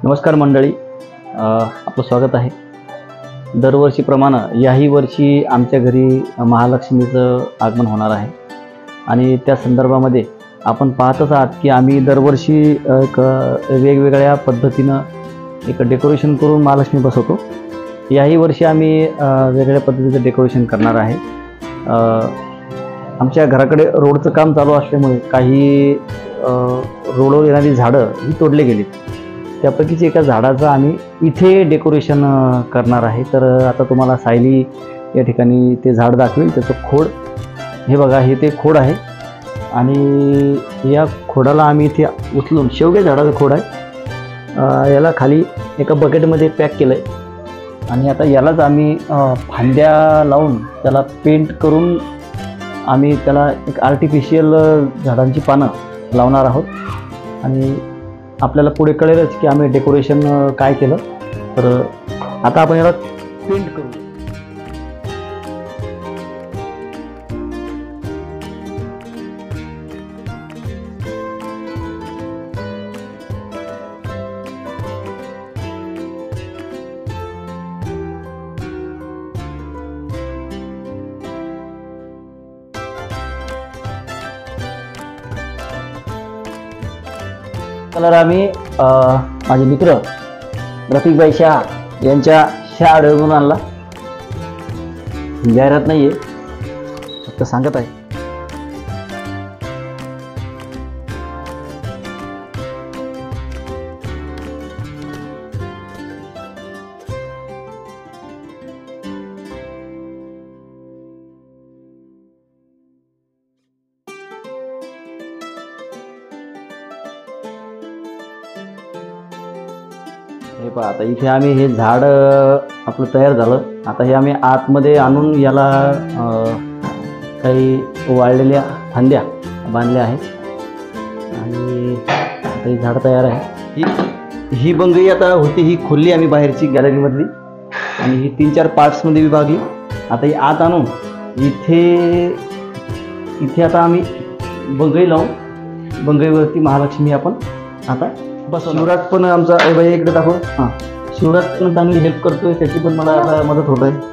नमस्कार मंडळी, आपलं स्वागत आहे. दरवर्षीप्रमाणे याही वर्षी आमच्या घरी महालक्ष्मीचं आगमन होणार आहे आणि त्या संदर्भामध्ये आपण पाहतच आहात की आम्ही दरवर्षी एक वेगवेगळ्या पद्धतीनं एक डेकोरेशन करून महालक्ष्मी बसवतो. याही वर्षी आम्ही वेगळ्या पद्धतीचं डेकोरेशन करणार आहे. आमच्या घराकडे रोडचं काम चालू असल्यामुळे काही रोडवर येणारी झाडं ही तोडली गेली. त्यापैकीच एका झाडाचं आम्ही इथे डेकोरेशन करणार आहे. तर आता तुम्हाला सायली या ठिकाणी ते झाड दाखवेल. त्याचं खोड हे बघा, हे ते खोड आहे आणि या खोडाला आम्ही इथे उचलून, शेवग्या झाडाचं खोड आहे, याला खाली एका बकेटमध्ये पॅक केलं आहे आणि आता यालाच आम्ही फांद्या लावून त्याला पेंट करून आम्ही त्याला एक आर्टिफिशियल झाडांची पानं लावणार आहोत. आणि आपल्याला पुढे कळेलच की आम्ही डेकोरेशन काय केलं. तर आता आपण याला पेंट करू. कलर आम्ही माझे मित्र रफिकभाई शाह यांच्या शाळेतून आणला. जाहिरात नाही आहे, फक्त सांगत आहे. हे पहा, आता इथे आम्ही हे झाड आपलं तयार झालं. आता हे आम्ही आतमध्ये आणून याला काही वाळलेल्या फांद्या बांधल्या आहेत आणि आता हे झाड तयार आहे. ही बंगई आता होती, ही खोलली आम्ही बाहेरची गॅलरीमधली आणि ही 3-4 पार्ट्समध्ये विभागली. आता ही आत आणून इथे आता आम्ही बंगई लावून बंगईवरती महालक्ष्मी आपण आता बस. शिवराज पण आमचा भाई इकडे दाखव. हां, शिवराज पण चांगली हेल्प करतोय, त्याची पण मला आता मदत होत आहे.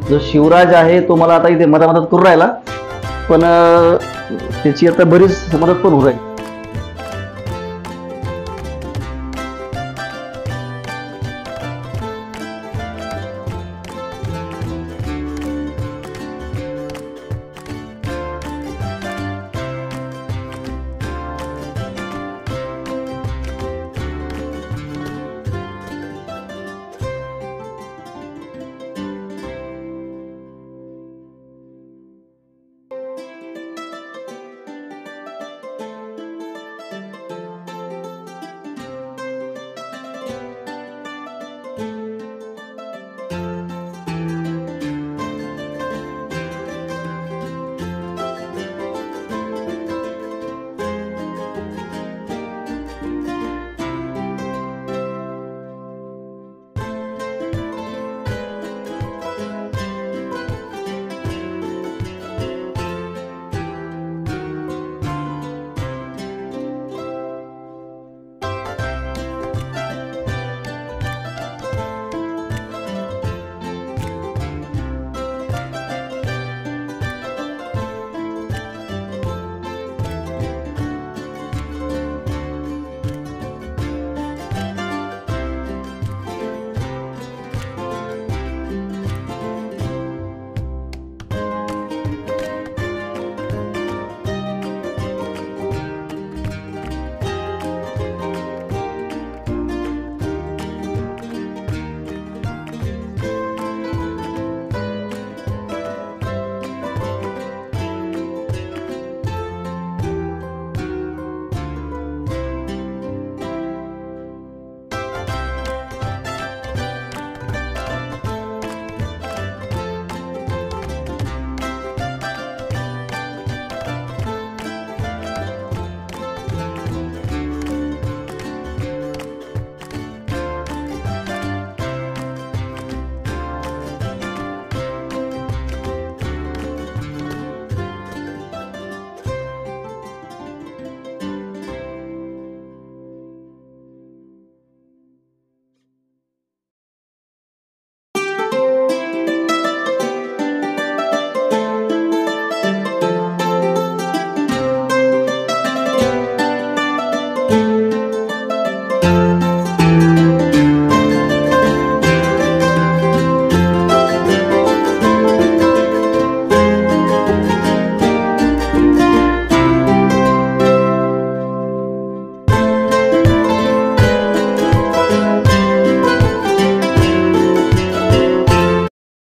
जो शिवराज आहे तो मला आता इथे मदत करू राहिला, पण त्याची आता बरीच मदत पण होत आहे.